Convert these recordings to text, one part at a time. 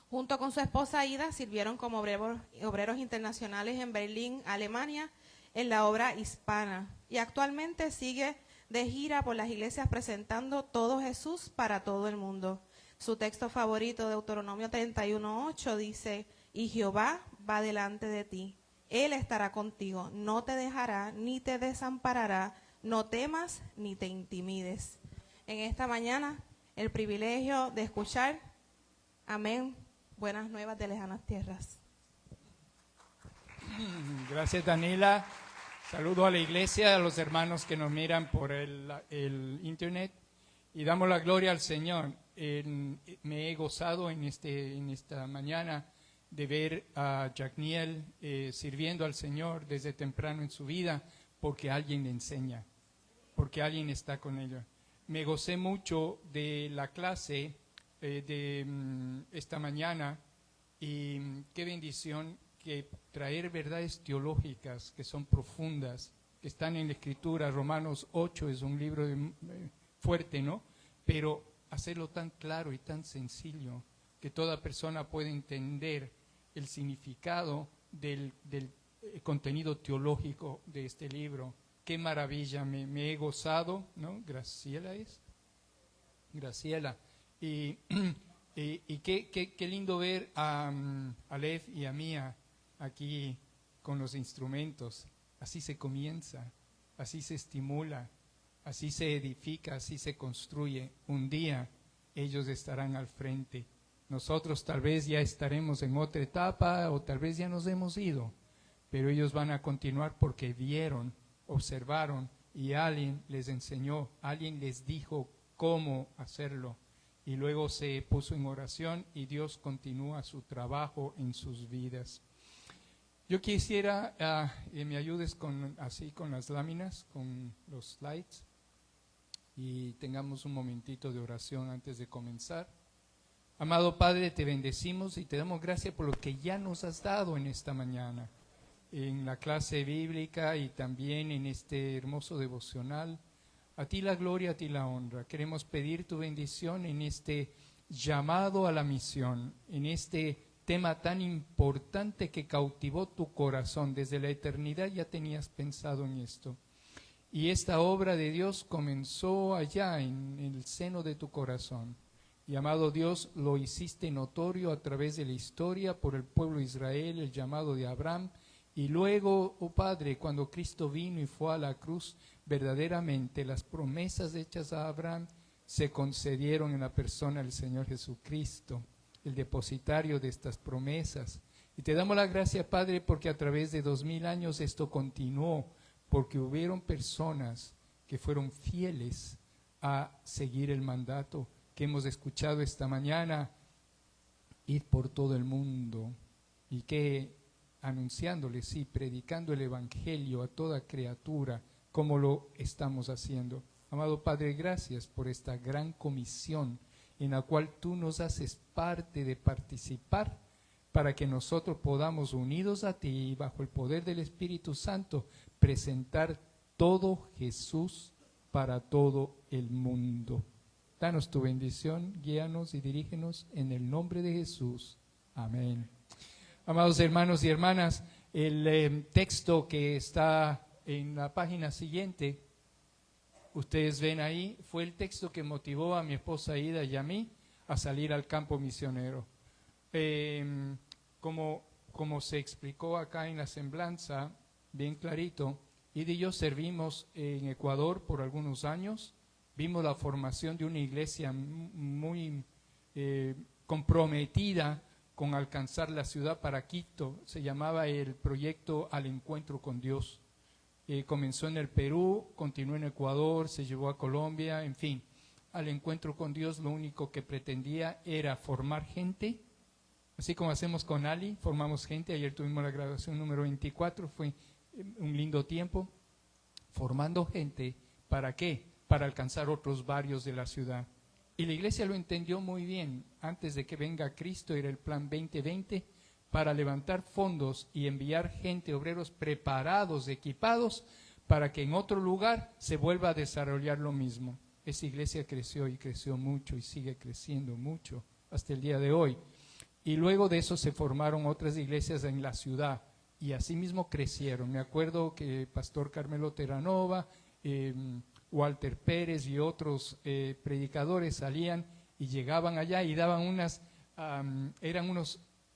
Junto con su esposa Ida sirvieron como obreros internacionales en Berlín, Alemania, en la obra hispana, y actualmente sigue de gira por las iglesias presentando todo Jesús para todo el mundo. Su texto favorito, Deuteronomio 31:8, dice: y Jehová va delante de ti, Él estará contigo, no te dejará ni te desamparará, no temas ni te intimides. En esta mañana, el privilegio de escuchar, amén, buenas nuevas de lejanas tierras. Gracias, Daniela. Saludo a la iglesia, a los hermanos que nos miran por el internet, y damos la gloria al Señor. Me he gozado en esta mañana de ver a Jacniel sirviendo al Señor desde temprano en su vida, porque alguien le enseña, porque alguien está con ella. Me gocé mucho de la clase de esta mañana, y qué bendición que traer verdades teológicas que son profundas, que están en la Escritura. Romanos 8 es un libro fuerte, ¿no? Pero hacerlo tan claro y tan sencillo que toda persona puede entender el significado del contenido teológico de este libro. Qué maravilla, me he gozado, ¿no? Graciela es. Graciela. Y qué lindo ver a Aleph y a Mía aquí con los instrumentos. Así se comienza, así se estimula, así se edifica, así se construye. Un día ellos estarán al frente. Nosotros tal vez ya estaremos en otra etapa, o tal vez ya nos hemos ido, pero ellos van a continuar porque vieron, observaron, y alguien les enseñó, alguien les dijo cómo hacerlo, y luego se puso en oración y Dios continúa su trabajo en sus vidas. Yo quisiera que me ayudes con las láminas, con los slides, y tengamos un momentito de oración antes de comenzar. Amado Padre, te bendecimos y te damos gracias por lo que ya nos has dado en esta mañana, en la clase bíblica y también en este hermoso devocional. A ti la gloria, a ti la honra. Queremos pedir tu bendición en este llamado a la misión, en este tema tan importante que cautivó tu corazón. Desde la eternidad ya tenías pensado en esto. Y esta obra de Dios comenzó allá en el seno de tu corazón. Y amado Dios, lo hiciste notorio a través de la historia por el pueblo de Israel, el llamado de Abraham. Y luego, oh Padre, cuando Cristo vino y fue a la cruz, verdaderamente las promesas hechas a Abraham se concedieron en la persona del Señor Jesucristo, el depositario de estas promesas. Y te damos la gracia, Padre, porque a través de 2000 años esto continuó, porque hubieron personas que fueron fieles a seguir el mandato que hemos escuchado esta mañana: ir por todo el mundo, y que anunciándole, sí, predicando el evangelio a toda criatura, como lo estamos haciendo. Amado Padre, gracias por esta gran comisión en la cual tú nos haces parte de participar, para que nosotros podamos, unidos a ti, bajo el poder del Espíritu Santo, presentar todo Jesús para todo el mundo. Danos tu bendición, guíanos y dirígenos en el nombre de Jesús. Amén. Amados hermanos y hermanas, el texto que está en la página siguiente, ustedes ven ahí, fue el texto que motivó a mi esposa Ida y a mí a salir al campo misionero. Como se explicó acá en la semblanza, bien clarito, Ida y yo servimos en Ecuador por algunos años. Vimos la formación de una iglesia muy comprometida con alcanzar la ciudad para Quito. Se llamaba el proyecto Al Encuentro con Dios. Comenzó en el Perú, continuó en Ecuador, se llevó a Colombia, en fin. Al Encuentro con Dios lo único que pretendía era formar gente, así como hacemos con Ali, formamos gente. Ayer tuvimos la graduación número 24, fue un lindo tiempo, formando gente. ¿Para qué? Para alcanzar otros barrios de la ciudad. Y la iglesia lo entendió muy bien. Antes de que venga Cristo era el plan 2020, para levantar fondos y enviar gente, obreros preparados, equipados, para que en otro lugar se vuelva a desarrollar lo mismo. Esa iglesia creció y creció mucho y sigue creciendo mucho hasta el día de hoy. Y luego de eso se formaron otras iglesias en la ciudad y así mismo crecieron. Me acuerdo que Pastor Carmelo Terranova, Walter Pérez y otros predicadores salían y llegaban allá y daban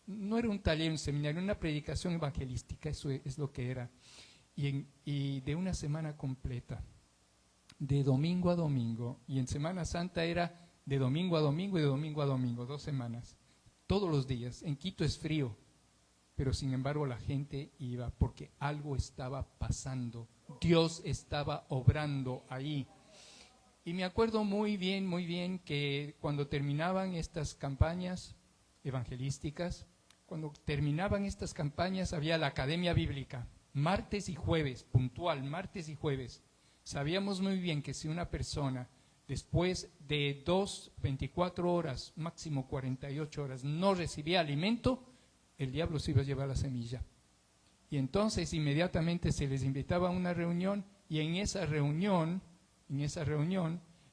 no era un taller, un seminario, una predicación evangelística, eso es lo que era. Y de una semana completa, de domingo a domingo, y en Semana Santa era de domingo a domingo y de domingo a domingo, 2 semanas, todos los días. En Quito es frío, pero sin embargo la gente iba porque algo estaba pasando, Dios estaba obrando ahí. Y me acuerdo muy bien que cuando terminaban estas campañas evangelísticas, cuando terminaban estas campañas había la Academia Bíblica, martes y jueves, puntual, martes y jueves. Sabíamos muy bien que si una persona después de 24 horas, máximo 48 horas, no recibía alimento, el diablo se iba a llevar la semilla. Y entonces inmediatamente se les invitaba a una reunión y en esa reunión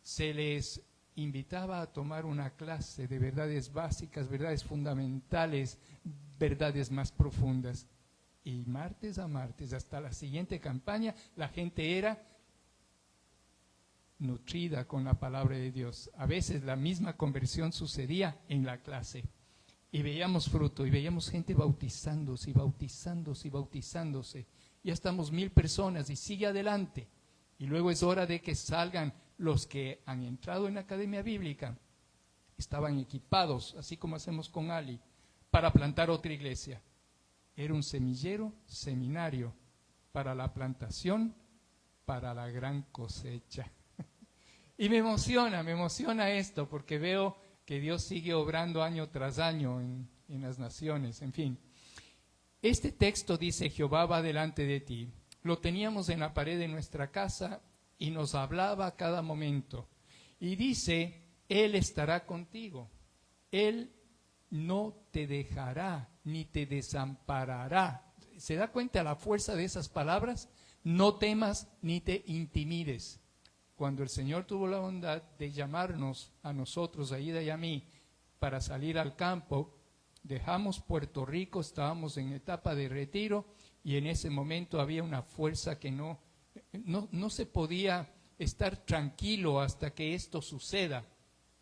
se les invitaba a tomar una clase de verdades básicas, verdades fundamentales, verdades más profundas. Y martes a martes, hasta la siguiente campaña, la gente era nutrida con la palabra de Dios. A veces la misma conversión sucedía en la clase. Y veíamos fruto, y veíamos gente bautizándose, y bautizándose, y bautizándose. Ya estamos 1000 personas, y sigue adelante. Y luego es hora de que salgan los que han entrado en la Academia Bíblica. Estaban equipados, así como hacemos con Ali, para plantar otra iglesia. Era un semillero, seminario, para la plantación, para la gran cosecha. Y me emociona esto, porque veo que Dios sigue obrando año tras año en las naciones, en fin. Este texto dice, Jehová va delante de ti. Lo teníamos en la pared de nuestra casa y nos hablaba a cada momento. Y dice, Él estará contigo. Él no te dejará ni te desamparará. ¿Se da cuenta la fuerza de esas palabras? No temas ni te intimides. Cuando el Señor tuvo la bondad de llamarnos a nosotros, a Ida y a mí, para salir al campo, dejamos Puerto Rico, estábamos en etapa de retiro y en ese momento había una fuerza que no se podía estar tranquilo hasta que esto suceda.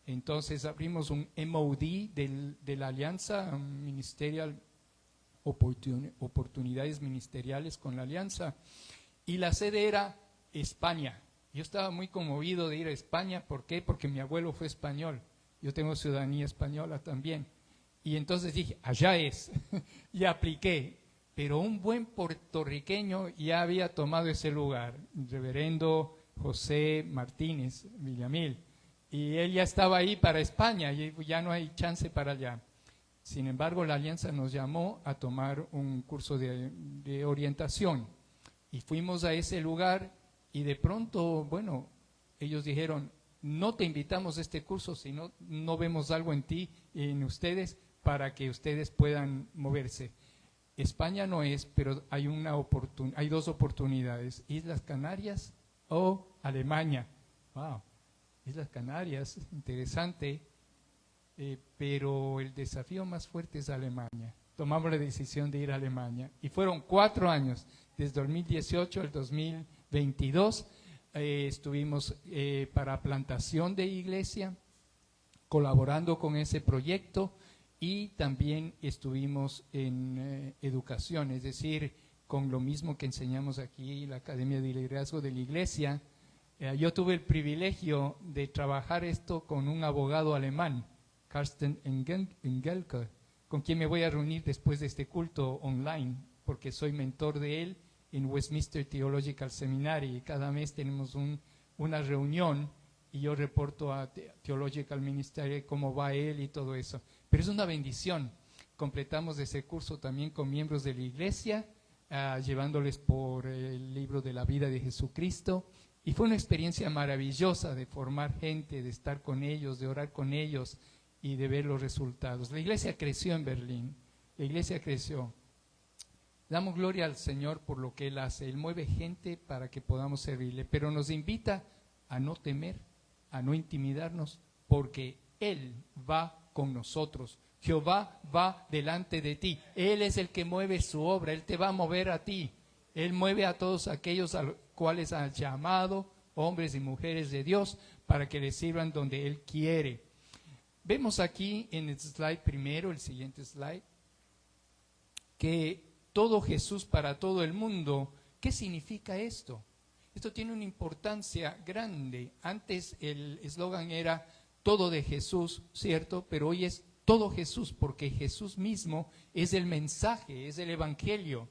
Entonces abrimos un MOD de la Alianza Ministerial, Oportunidades Ministeriales con la Alianza, y la sede era España. Yo estaba muy conmovido de ir a España. ¿Por qué? Porque mi abuelo fue español. Yo tengo ciudadanía española también. Y entonces dije, allá es. Y apliqué. Pero un buen puertorriqueño ya había tomado ese lugar, el reverendo José Martínez Villamil. Y él ya estaba ahí para España y ya no hay chance para allá. Sin embargo, la Alianza nos llamó a tomar un curso de orientación. Y fuimos a ese lugar. Y de pronto, bueno, ellos dijeron, no te invitamos a este curso si no vemos algo en ti y en ustedes para que ustedes puedan moverse. España no es, pero hay dos oportunidades, Islas Canarias o Alemania. Wow, Islas Canarias, interesante, pero el desafío más fuerte es Alemania. Tomamos la decisión de ir a Alemania y fueron 4 años, desde 2018 al 2022, estuvimos para plantación de iglesia, colaborando con ese proyecto y también estuvimos en educación, es decir, con lo mismo que enseñamos aquí, la Academia de Liderazgo de la Iglesia. Yo tuve el privilegio de trabajar esto con un abogado alemán, Carsten Engelke, con quien me voy a reunir después de este culto online, porque soy mentor de él en Westminster Theological Seminary, y cada mes tenemos una reunión y yo reporto a Theological Ministry cómo va él y todo eso. Pero es una bendición. Completamos ese curso también con miembros de la iglesia, llevándoles por el libro de la vida de Jesucristo, y fue una experiencia maravillosa de formar gente, de estar con ellos, de orar con ellos y de ver los resultados. La iglesia creció en Berlín, la iglesia creció. Damos gloria al Señor por lo que Él hace. Él mueve gente para que podamos servirle, pero nos invita a no temer, a no intimidarnos, porque Él va con nosotros. Jehová va delante de ti. Él es el que mueve su obra. Él te va a mover a ti. Él mueve a todos aquellos a los cuales ha llamado, hombres y mujeres de Dios, para que le sirvan donde Él quiere. Vemos aquí en el slide primero, el siguiente slide, que todo Jesús para todo el mundo. ¿Qué significa esto? Esto tiene una importancia grande. Antes el eslogan era todo de Jesús, ¿cierto? Pero hoy es todo Jesús, porque Jesús mismo es el mensaje, es el evangelio.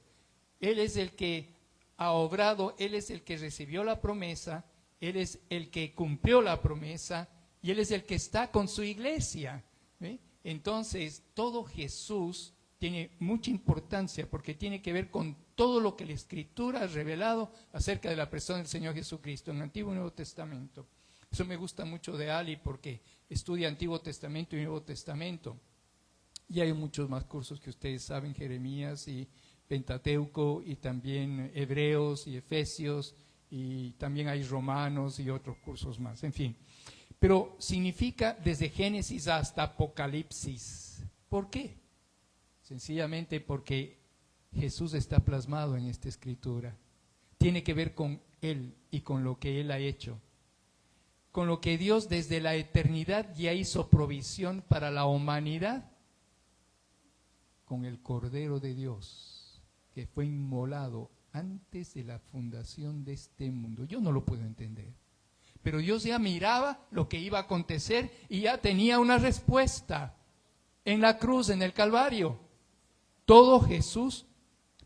Él es el que ha obrado, Él es el que recibió la promesa, Él es el que cumplió la promesa y Él es el que está con su iglesia. ¿Ve? Entonces, todo Jesús tiene mucha importancia porque tiene que ver con todo lo que la Escritura ha revelado acerca de la persona del Señor Jesucristo en el Antiguo y Nuevo Testamento. Eso me gusta mucho de Ali porque estudia Antiguo Testamento y Nuevo Testamento. Y hay muchos más cursos que ustedes saben, Jeremías y Pentateuco, y también Hebreos y Efesios, y también hay Romanos y otros cursos más, en fin. Pero significa desde Génesis hasta Apocalipsis. ¿Por qué? Sencillamente porque Jesús está plasmado en esta escritura. Tiene que ver con Él y con lo que Él ha hecho. Con lo que Dios desde la eternidad ya hizo provisión para la humanidad, con el Cordero de Dios, que fue inmolado antes de la fundación de este mundo. Yo no lo puedo entender. Pero Dios ya miraba lo que iba a acontecer y ya tenía una respuesta en la cruz, en el Calvario. Todo Jesús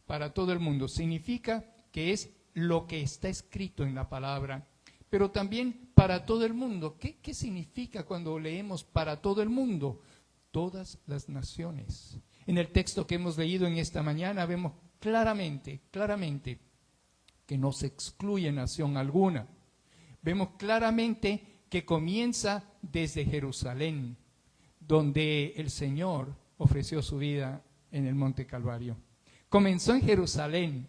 para todo el mundo. Significa que es lo que está escrito en la palabra, pero también para todo el mundo. ¿Qué significa cuando leemos para todo el mundo? Todas las naciones. En el texto que hemos leído en esta mañana vemos claramente que no se excluye nación alguna. Vemos claramente que comienza desde Jerusalén, donde el Señor ofreció su vida en el Monte Calvario. Comenzó en Jerusalén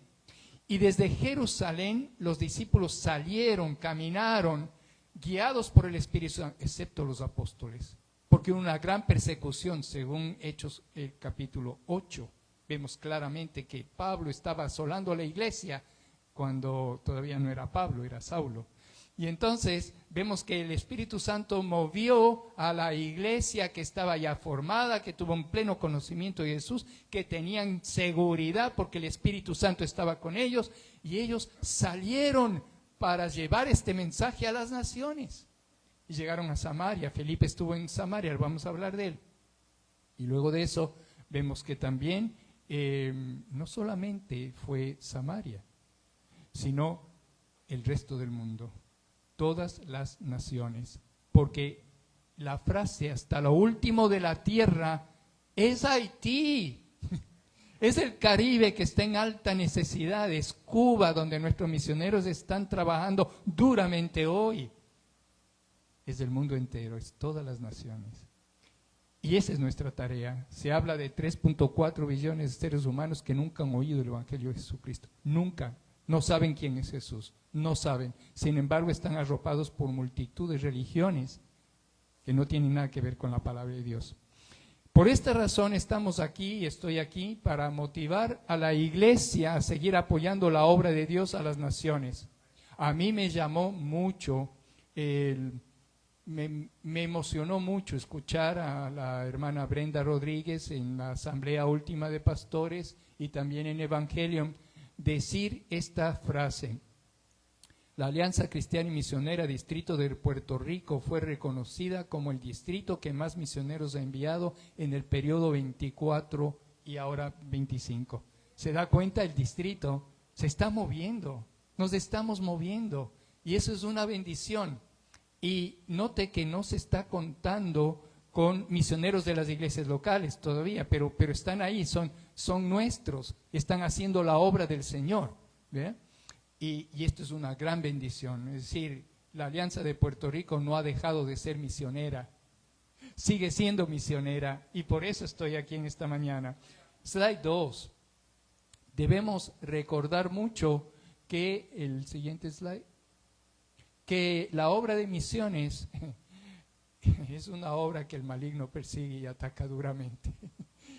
y desde Jerusalén los discípulos salieron, caminaron, guiados por el Espíritu Santo, excepto los apóstoles, porque hubo una gran persecución, según Hechos el capítulo 8. Vemos claramente que Pablo estaba asolando la iglesia cuando todavía no era Pablo, era Saulo. Y entonces vemos que el Espíritu Santo movió a la iglesia que estaba ya formada, que tuvo un pleno conocimiento de Jesús, que tenían seguridad porque el Espíritu Santo estaba con ellos, y ellos salieron para llevar este mensaje a las naciones. Y llegaron a Samaria. Felipe estuvo en Samaria, vamos a hablar de él. Y luego de eso vemos que también no solamente fue Samaria, sino el resto del mundo. Todas las naciones, porque la frase hasta lo último de la tierra es Haití, es el Caribe que está en alta necesidad, es Cuba donde nuestros misioneros están trabajando duramente hoy, es del mundo entero, es todas las naciones. Y esa es nuestra tarea. Se habla de 3.4 billones de seres humanos que nunca han oído el Evangelio de Jesucristo, nunca. No saben quién es Jesús, no saben. Sin embargo, están arropados por multitud de religiones que no tienen nada que ver con la palabra de Dios. Por esta razón estamos aquí y estoy aquí para motivar a la iglesia a seguir apoyando la obra de Dios a las naciones. A mí me llamó mucho, me emocionó mucho escuchar a la hermana Brenda Rodríguez en la Asamblea Última de Pastores y también en Evangelium, decir esta frase: la Alianza Cristiana y Misionera Distrito de Puerto Rico fue reconocida como el distrito que más misioneros ha enviado en el periodo 24 y ahora 25. ¿Se da cuenta? El distrito se está moviendo, nos estamos moviendo, y eso es una bendición. Y note que no se está contando con misioneros de las iglesias locales todavía, pero están ahí, son nuestros, están haciendo la obra del Señor, ¿ve? Y esto es una gran bendición. Es decir, la Alianza de Puerto Rico no ha dejado de ser misionera, sigue siendo misionera, y por eso estoy aquí en esta mañana. Slide 2. Debemos recordar mucho que, el siguiente slide, que la obra de misiones es una obra que el maligno persigue y ataca duramente.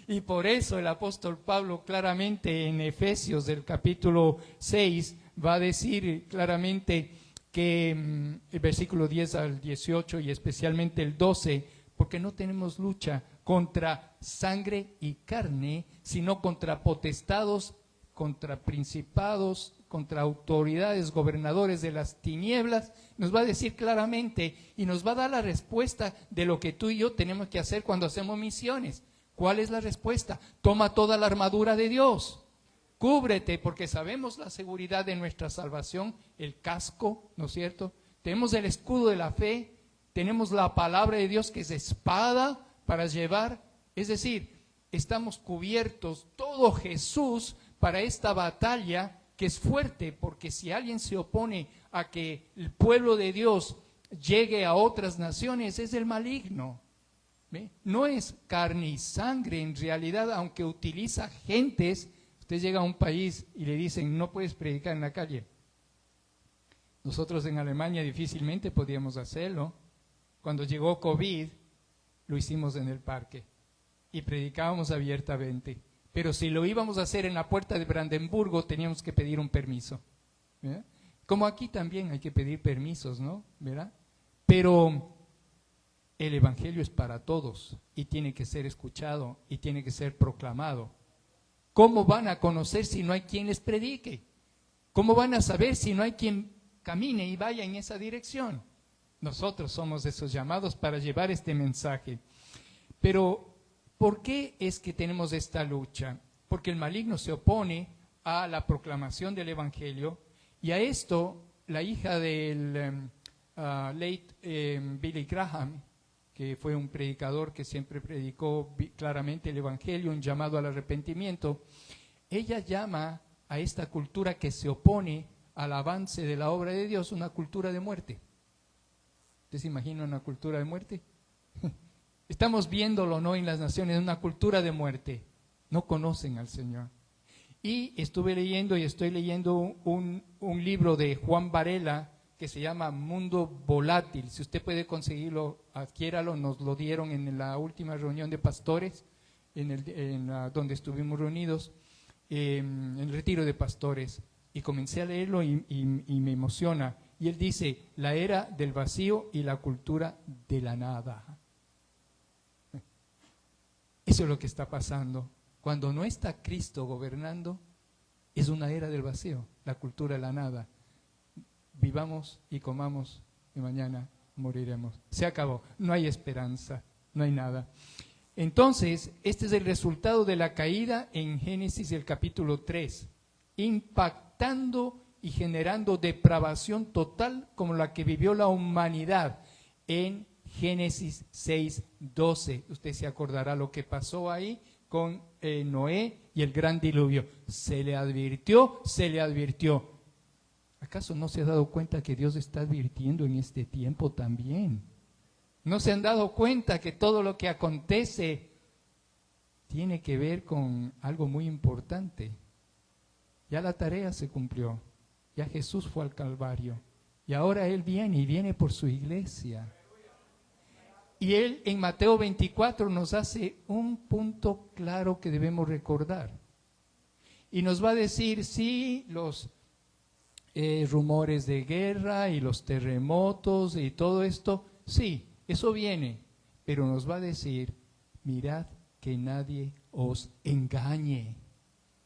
Y por eso el apóstol Pablo claramente en Efesios del capítulo 6 va a decir claramente que el versículo 10 al 18 y especialmente el 12, porque no tenemos lucha contra sangre y carne, sino contra potestados, contra principados, contra autoridades, gobernadores de las tinieblas. Nos va a decir claramente y nos va a dar la respuesta de lo que tú y yo tenemos que hacer cuando hacemos misiones. ¿Cuál es la respuesta? Toma toda la armadura de Dios. Cúbrete, porque sabemos la seguridad de nuestra salvación, el casco, ¿no es cierto? Tenemos el escudo de la fe, tenemos la palabra de Dios que es espada para llevar, es decir, estamos cubiertos, todo Jesús para esta batalla que es fuerte, porque si alguien se opone a que el pueblo de Dios llegue a otras naciones, es el maligno. ¿Ve? No es carne y sangre en realidad, aunque utiliza gentes. Usted llega a un país y le dicen, no puedes predicar en la calle. Nosotros en Alemania difícilmente podíamos hacerlo. Cuando llegó COVID, lo hicimos en el parque y predicábamos abiertamente. Pero si lo íbamos a hacer en la puerta de Brandenburgo, teníamos que pedir un permiso. ¿Verdad? Como aquí también hay que pedir permisos, ¿no? ¿Verdad? Pero el evangelio es para todos y tiene que ser escuchado y tiene que ser proclamado. ¿Cómo van a conocer si no hay quien les predique? ¿Cómo van a saber si no hay quien camine y vaya en esa dirección? Nosotros somos esos llamados para llevar este mensaje. Pero, ¿por qué es que tenemos esta lucha? Porque el maligno se opone a la proclamación del evangelio y a esto la hija del late Billy Graham, que fue un predicador que siempre predicó claramente el evangelio, un llamado al arrepentimiento, ella llama a esta cultura que se opone al avance de la obra de Dios una cultura de muerte. ¿Usted se imagina una cultura de muerte? Estamos viéndolo, ¿no?, en las naciones, una cultura de muerte. No conocen al Señor. Y estuve leyendo y estoy leyendo un libro de Juan Varela que se llama Mundo Volátil. Si usted puede conseguirlo, adquiéralo. Nos lo dieron en la última reunión de pastores, donde estuvimos reunidos, en el retiro de pastores. Y comencé a leerlo y me emociona. Y él dice, la era del vacío y la cultura de la nada. Eso es lo que está pasando. Cuando no está Cristo gobernando, es una era del vacío, la cultura de la nada. Vivamos y comamos y mañana moriremos. Se acabó, no hay esperanza, no hay nada. Entonces, este es el resultado de la caída en Génesis el capítulo 3, impactando y generando depravación total como la que vivió la humanidad en Génesis 6:12. Usted se acordará lo que pasó ahí con Noé y el gran diluvio. Se le advirtió. ¿Acaso no se ha dado cuenta que Dios está advirtiendo en este tiempo también? ¿No se han dado cuenta que todo lo que acontece tiene que ver con algo muy importante? Ya la tarea se cumplió, ya Jesús fue al Calvario y ahora Él viene por su iglesia. Y Él en Mateo 24 nos hace un punto claro que debemos recordar. Y nos va a decir, sí, los rumores de guerra y los terremotos y todo esto, sí, eso viene. Pero nos va a decir, mirad que nadie os engañe.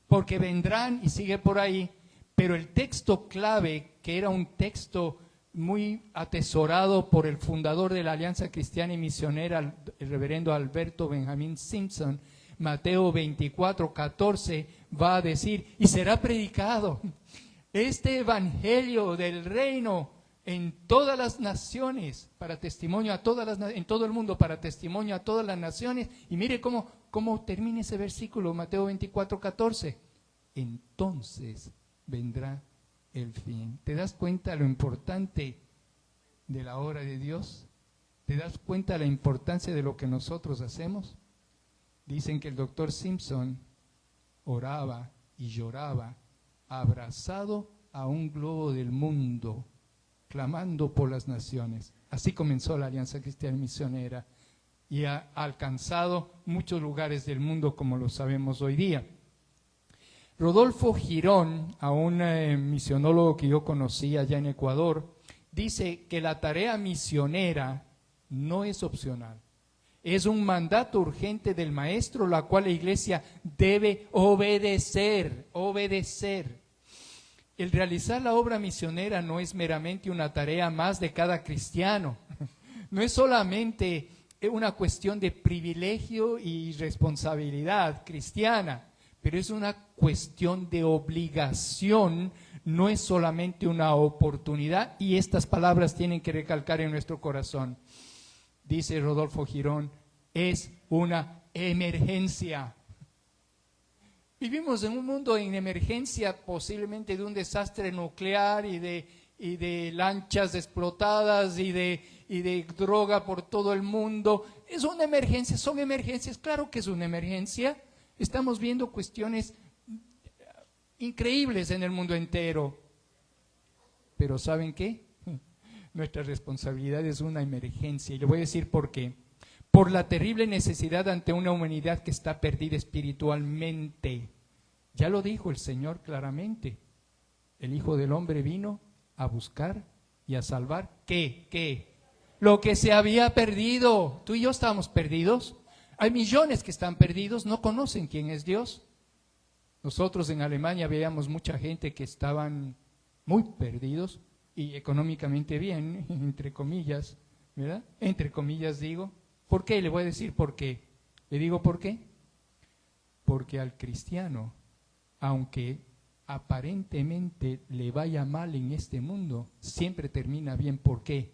Porque vendrán, y sigue por ahí, pero el texto clave, que era un texto muy atesorado por el fundador de la Alianza Cristiana y Misionera, el reverendo Alberto Benjamín Simpson, Mateo 24:14, va a decir, y será predicado este evangelio del reino en todas las naciones, para testimonio a todas en todo el mundo, para testimonio a todas las naciones. Y mire cómo termina ese versículo, Mateo 24:14. Entonces vendrá el fin. ¿Te das cuenta lo importante de la obra de Dios? ¿Te das cuenta la importancia de lo que nosotros hacemos? Dicen que el doctor Simpson oraba y lloraba abrazado a un globo del mundo clamando por las naciones. Así comenzó la Alianza Cristiana Misionera y ha alcanzado muchos lugares del mundo, como lo sabemos hoy día. Rodolfo Girón, a un misionólogo que yo conocí allá en Ecuador, dice que la tarea misionera no es opcional. Es un mandato urgente del maestro, la cual la iglesia debe obedecer. El realizar la obra misionera no es meramente una tarea más de cada cristiano. No es solamente una cuestión de privilegio y responsabilidad cristiana, pero es una cuestión de obligación, no es solamente una oportunidad, y estas palabras tienen que recalcar en nuestro corazón. Dice Rodolfo Girón, es una emergencia. Vivimos en un mundo en emergencia, posiblemente de un desastre nuclear y de lanchas explotadas y de droga por todo el mundo. Es una emergencia, son emergencias, claro que es una emergencia. Estamos viendo cuestiones increíbles en el mundo entero. Pero ¿saben qué? Nuestra responsabilidad es una emergencia. Y le voy a decir por qué. Por la terrible necesidad ante una humanidad que está perdida espiritualmente. Ya lo dijo el Señor claramente. El Hijo del Hombre vino a buscar y a salvar. ¿Qué? Lo que se había perdido. Tú y yo estábamos perdidos. Hay millones que están perdidos, no conocen quién es Dios. Nosotros en Alemania veíamos mucha gente que estaban muy perdidos y económicamente bien, entre comillas, ¿verdad? Entre comillas digo. ¿Por qué? Le voy a decir por qué. ¿Le digo por qué? Porque al cristiano, aunque aparentemente le vaya mal en este mundo, siempre termina bien. ¿Por qué?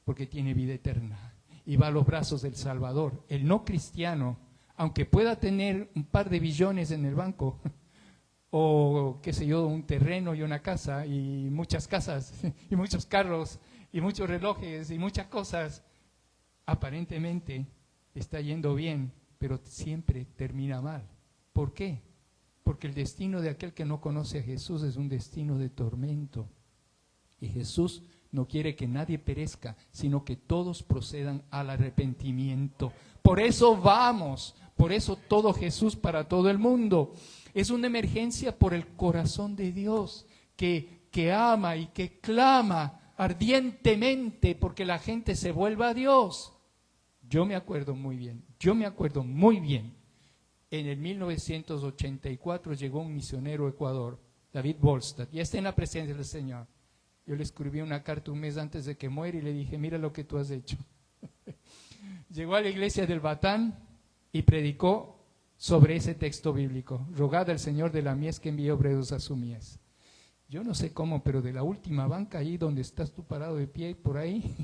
Porque tiene vida eterna y va a los brazos del Salvador. El no cristiano, aunque pueda tener un par de billones en el banco, o qué sé yo, un terreno y una casa, y muchas casas, y muchos carros, y muchos relojes, y muchas cosas, aparentemente está yendo bien, pero siempre termina mal. ¿Por qué? Porque el destino de aquel que no conoce a Jesús es un destino de tormento. Y Jesús no quiere que nadie perezca, sino que todos procedan al arrepentimiento. Por eso vamos, por eso todo Jesús para todo el mundo. Es una emergencia por el corazón de Dios, que ama y que clama ardientemente porque la gente se vuelva a Dios. Yo me acuerdo muy bien, en el 1984 llegó un misionero a Ecuador, David Bolstad, y está en la presencia del Señor. Yo le escribí una carta un mes antes de que muera y le dije, mira lo que tú has hecho. Llegó a la iglesia del Batán y predicó sobre ese texto bíblico. Rogad al Señor de la mies que envíe obreros a su mies. Yo no sé cómo, pero de la última banca ahí donde estás tú parado de pie, por ahí,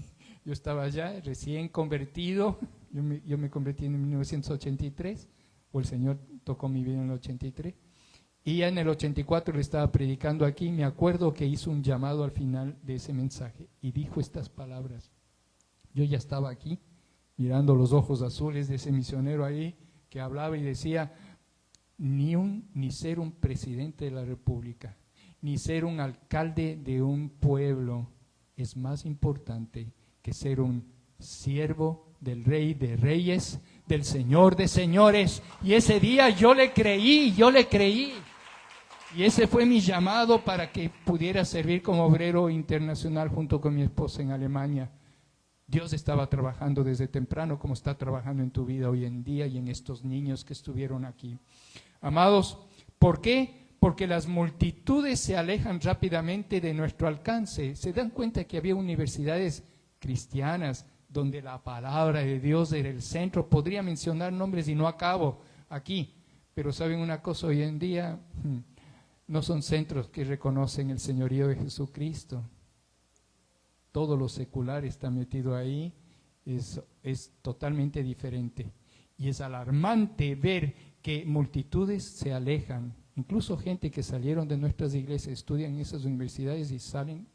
yo estaba allá recién convertido. Yo me convertí en 1983, o el Señor tocó mi vida en el 83. Y ya en el 84 le estaba predicando aquí, me acuerdo que hizo un llamado al final de ese mensaje y dijo estas palabras. Yo ya estaba aquí, mirando los ojos azules de ese misionero ahí, que hablaba y decía, ni ser un presidente de la República, ni ser un alcalde de un pueblo es más importante que ser un siervo del Rey de Reyes, del Señor de Señores. Y ese día yo le creí. Y ese fue mi llamado para que pudiera servir como obrero internacional junto con mi esposa en Alemania. Dios estaba trabajando desde temprano como está trabajando en tu vida hoy en día y en estos niños que estuvieron aquí. Amados, ¿por qué? Porque las multitudes se alejan rápidamente de nuestro alcance. ¿Se dan cuenta que había universidades cristianas donde la palabra de Dios era el centro? Podría mencionar nombres y no acabo aquí, pero ¿saben una cosa? Hoy en día no son centros que reconocen el señorío de Jesucristo. Todo lo secular está metido ahí, es totalmente diferente. Y es alarmante ver que multitudes se alejan, incluso gente que salieron de nuestras iglesias, estudian en esas universidades y salen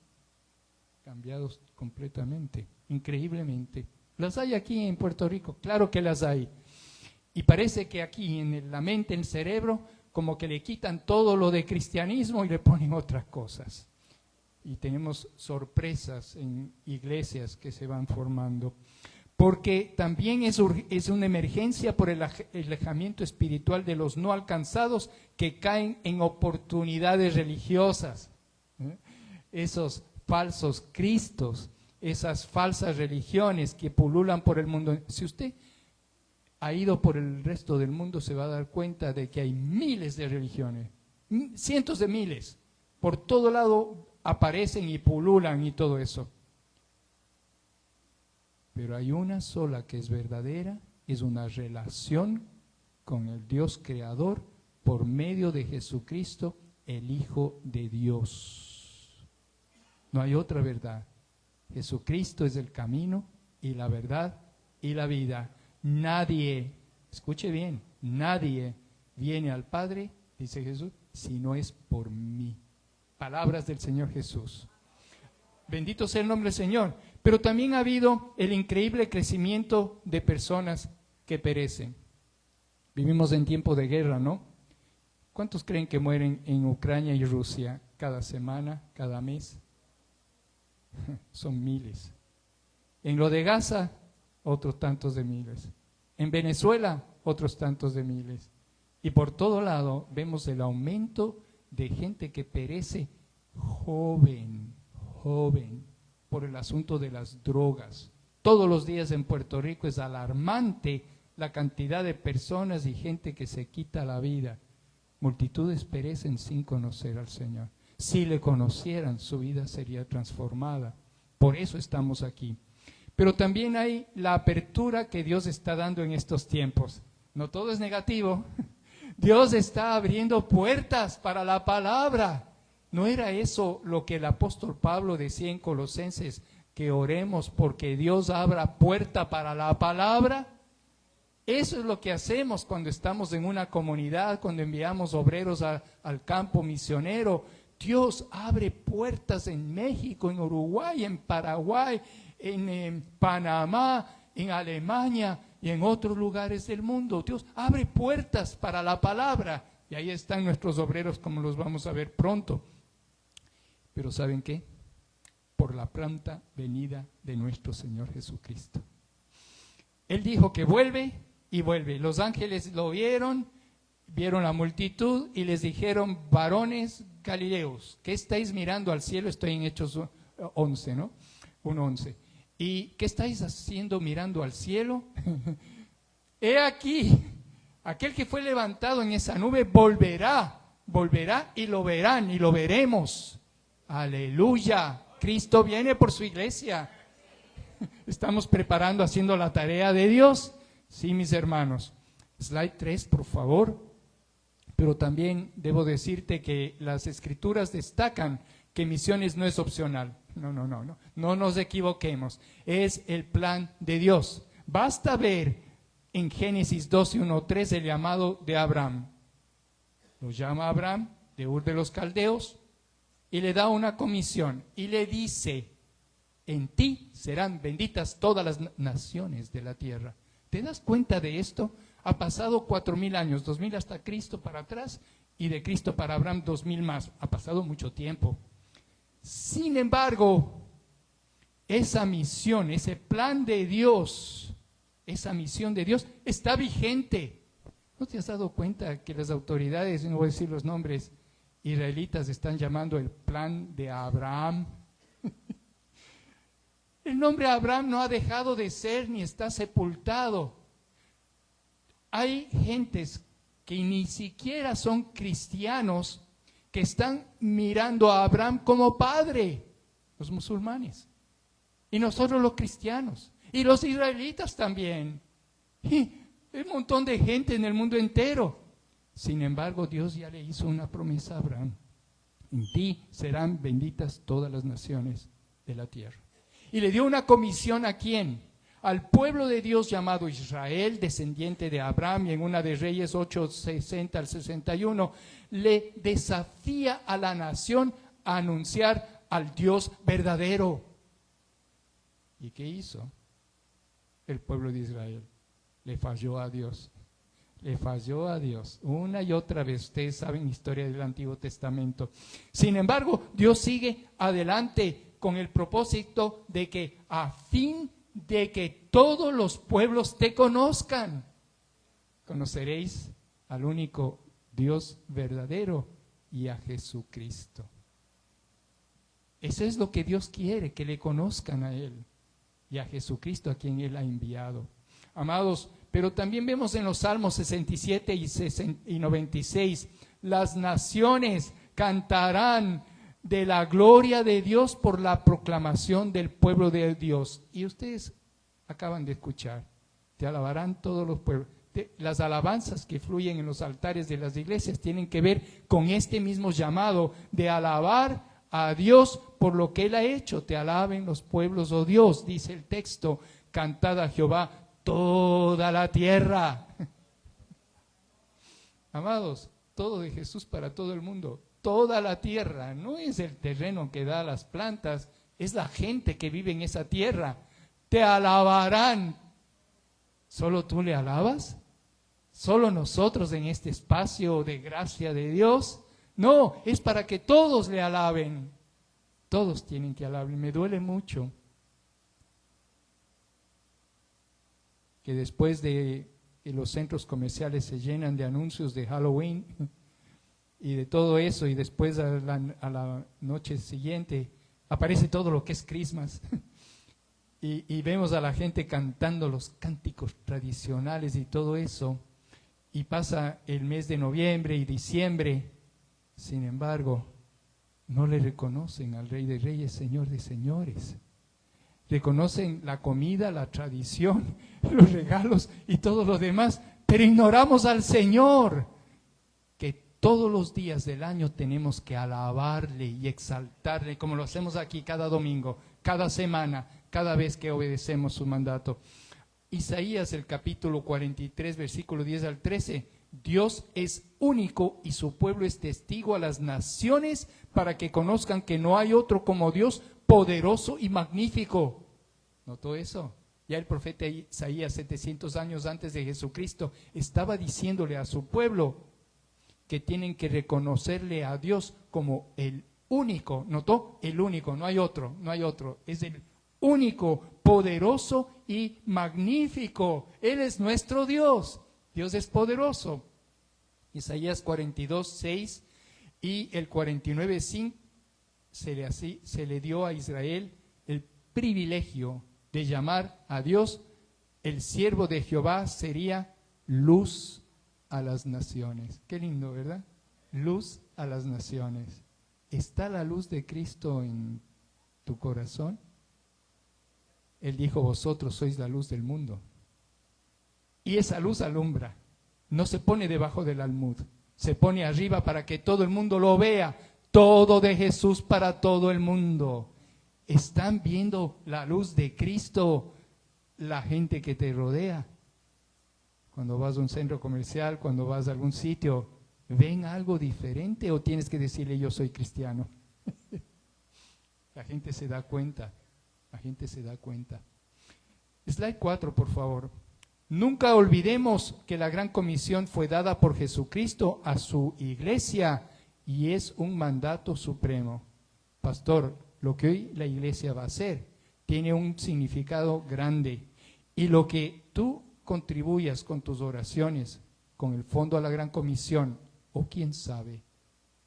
cambiados completamente, increíblemente. ¿Las hay aquí en Puerto Rico? Claro que las hay. Y parece que aquí en la mente, en el cerebro, como que le quitan todo lo de cristianismo y le ponen otras cosas. y tenemos sorpresas en iglesias que se van formando. Porque también es una emergencia por el alejamiento espiritual de los no alcanzados que caen en oportunidades religiosas. Esos falsos cristos, esas falsas religiones que pululan por el mundo. Si usted ha ido por el resto del mundo, se va a dar cuenta de que hay miles de religiones, cientos de miles, por todo lado aparecen y pululan y todo eso. Pero hay una sola que es verdadera, es una relación con el Dios creador por medio de Jesucristo, el Hijo de Dios. No hay otra verdad. Jesucristo es el camino y la verdad y la vida. Nadie, escuche bien, nadie viene al Padre, dice Jesús, si no es por mí. Palabras del Señor Jesús. Bendito sea el nombre del Señor. Pero también ha habido el increíble crecimiento de personas que perecen. Vivimos en tiempo de guerra, ¿no? ¿Cuántos creen que mueren en Ucrania y Rusia cada semana, cada mes? Son miles. En lo de Gaza, otros tantos de miles. En Venezuela, otros tantos de miles. Y por todo lado vemos el aumento de gente que perece joven, por el asunto de las drogas. Todos los días en Puerto Rico es alarmante la cantidad de personas y gente que se quita la vida. Multitudes perecen sin conocer al Señor. Si le conocieran, su vida sería transformada. Por eso estamos aquí. Pero también hay la apertura que Dios está dando en estos tiempos. No todo es negativo. Dios está abriendo puertas para la palabra. ¿No era eso lo que el apóstol Pablo decía en Colosenses? Que oremos porque Dios abra puerta para la palabra. Eso es lo que hacemos cuando estamos en una comunidad, cuando enviamos obreros al campo misionero. Dios abre puertas en México, en Uruguay, en Paraguay, en Panamá, en Alemania y en otros lugares del mundo. Dios abre puertas para la palabra. Y ahí están nuestros obreros, como los vamos a ver pronto. Pero ¿saben qué? Por la pronta venida de nuestro Señor Jesucristo. Él dijo que vuelve y vuelve. Los ángeles lo vieron la multitud y les dijeron: varones galileos, ¿qué estáis mirando al cielo? Estoy en Hechos 11, ¿no? 1:11. ¿Y qué estáis haciendo mirando al cielo? He aquí, aquel que fue levantado en esa nube volverá y lo verán y lo veremos. Aleluya, Cristo viene por su iglesia. Estamos preparando, haciendo la tarea de Dios. Sí, mis hermanos. Slide 3, por favor. Pero también debo decirte que las Escrituras destacan que misiones no es opcional. No nos equivoquemos. Es el plan de Dios. Basta ver en Génesis 12:1-3 el llamado de Abraham. Lo llama Abraham de Ur de los Caldeos y le da una comisión y le dice: en ti serán benditas todas las naciones de la tierra. ¿Te das cuenta de esto? Ha pasado 4,000 años, 2,000 hasta Cristo para atrás y de Cristo para Abraham 2,000 más. Ha pasado mucho tiempo. Sin embargo, esa misión, ese plan de Dios, esa misión de Dios está vigente. ¿No te has dado cuenta que las autoridades, no voy a decir los nombres, israelitas están llamando el plan de Abraham? El nombre Abraham no ha dejado de ser ni está sepultado. Hay gentes que ni siquiera son cristianos que están mirando a Abraham como padre, los musulmanes, y nosotros los cristianos, y los israelitas también, y un montón de gente en el mundo entero. Sin embargo, Dios ya le hizo una promesa a Abraham: en ti serán benditas todas las naciones de la tierra. Y le dio una comisión ¿a quién? Al pueblo de Dios llamado Israel, descendiente de Abraham, y en una de Reyes 8:60-61, le desafía a la nación a anunciar al Dios verdadero. ¿Y qué hizo el pueblo de Israel? Le falló a Dios. Le falló a Dios una y otra vez. Ustedes saben la historia del Antiguo Testamento. Sin embargo, Dios sigue adelante con el propósito de que a fin de que todos los pueblos te conozcan, conoceréis al único Dios verdadero y a Jesucristo. Eso es lo que Dios quiere, que le conozcan a Él y a Jesucristo a quien Él ha enviado. Amados, pero también vemos en los Salmos 67 y 96, las naciones cantarán de la gloria de Dios por la proclamación del pueblo de Dios. Y ustedes acaban de escuchar, te alabarán todos los pueblos. Las alabanzas que fluyen en los altares de las iglesias tienen que ver con este mismo llamado de alabar a Dios por lo que Él ha hecho. Te alaben los pueblos, oh Dios, dice el texto, cantad a Jehová toda la tierra. Amados, todo de Jesús para todo el mundo, toda la tierra, no es el terreno que da las plantas, es la gente que vive en esa tierra. Te alabarán. ¿Solo tú le alabas? ¿Solo nosotros en este espacio de gracia de Dios? No, es para que todos le alaben. Todos tienen que alabar. Me duele mucho que después de que los centros comerciales se llenan de anuncios de Halloween y de todo eso, y después a la noche siguiente aparece todo lo que es Christmas. Y vemos a la gente cantando los cánticos tradicionales y todo eso, y pasa el mes de noviembre y diciembre. Sin embargo, no le reconocen al Rey de Reyes, Señor de Señores. Reconocen la comida, la tradición, los regalos y todo lo demás, pero ignoramos al Señor, que todos los días del año tenemos que alabarle y exaltarle, como lo hacemos aquí cada domingo, cada semana, cada vez que obedecemos su mandato. Isaías, el capítulo 43, versículo 10 al 13. Dios es único y su pueblo es testigo a las naciones para que conozcan que no hay otro como Dios, poderoso y magnífico. ¿Notó eso? Ya el profeta Isaías, 700 años antes de Jesucristo, estaba diciéndole a su pueblo que tienen que reconocerle a Dios como el único. ¿Notó? El único, no hay otro, no hay otro. Es el único, poderoso y magnífico. Él es nuestro Dios. Dios es poderoso. Isaías 42, 6 y el 49, 5, se le dio a Israel el privilegio de llamar a Dios. El siervo de Jehová sería luz a las naciones. Qué lindo, ¿verdad? Luz a las naciones. ¿Está la luz de Cristo en tu corazón? Él dijo, vosotros sois la luz del mundo. Y esa luz alumbra, no se pone debajo del almud, se pone arriba para que todo el mundo lo vea. Todo de Jesús para todo el mundo. ¿Están viendo la luz de Cristo la gente que te rodea? Cuando vas a un centro comercial, cuando vas a algún sitio, ¿ven algo diferente o tienes que decirle yo soy cristiano? La gente se da cuenta, la gente se da cuenta. Slide 4, por favor. Nunca olvidemos que la gran comisión fue dada por Jesucristo a su iglesia y es un mandato supremo. Pastor, lo que hoy la iglesia va a hacer tiene un significado grande, y lo que tú contribuyas con tus oraciones, con el fondo a la gran comisión, o quién sabe,